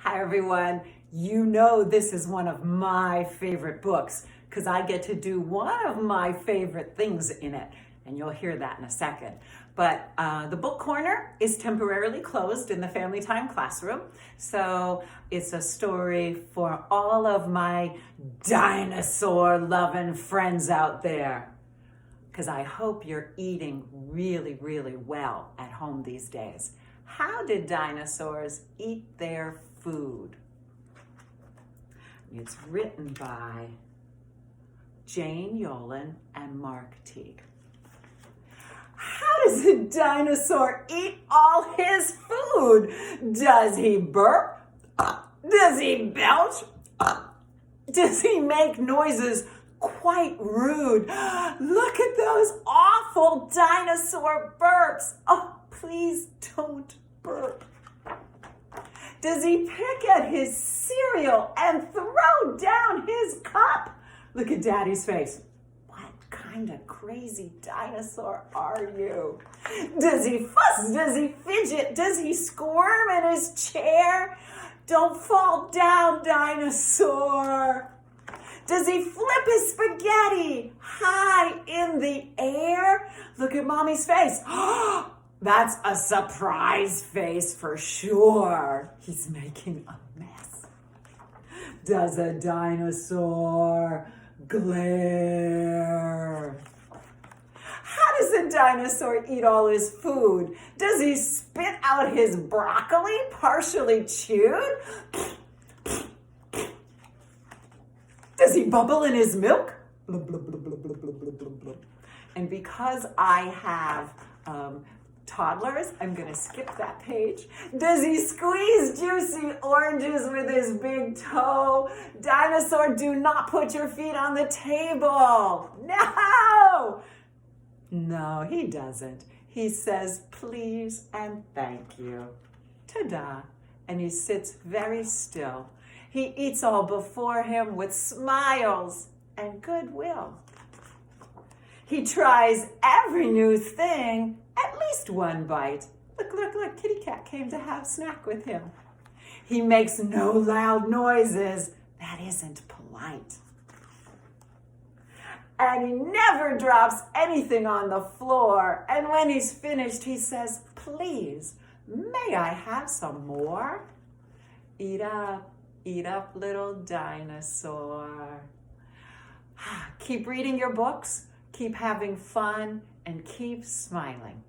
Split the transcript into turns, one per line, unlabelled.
Hi everyone. You know this is one of my favorite books because I get to do one of my favorite things in it, and you'll hear that in a second. But the book corner is temporarily closed in the Family Time classroom. So it's a story for all of my dinosaur loving friends out there, because I hope you're eating really, really well at home these days. How did dinosaurs eat their food? It's written by Jane Yolen and Mark Teague. How does a dinosaur eat all his food? Does he burp? Does he belch? Does he make noises quite rude? Look at those awful dinosaur burps. Oh, please don't burp. Does he pick at his cereal and throw down his cup? Look at Daddy's face. What kind of crazy dinosaur are you? Does he fuss? Does he fidget? Does he squirm in his chair? Don't fall down, dinosaur. Does he flip his spaghetti high in the air? Look at Mommy's face. That's a surprise face for sure. He's making a mess. Does a dinosaur glare? How does a dinosaur eat all his food? Does he spit out his broccoli partially chewed? Does he bubble in his milk? And because I have toddlers, I'm going to skip that page. Does he squeeze juicy oranges with his big toe? Dinosaur, do not put your feet on the table. No! No, he doesn't. He says please and thank you. Ta-da! And he sits very still. He eats all before him with smiles and goodwill. He tries every new thing, at least one bite. Look, look, look, Kitty Cat came to have snack with him. He makes no loud noises. That isn't polite. And he never drops anything on the floor. And when he's finished, he says, please, may I have some more? Eat up, little dinosaur. Keep reading your books, keep having fun, and keep smiling.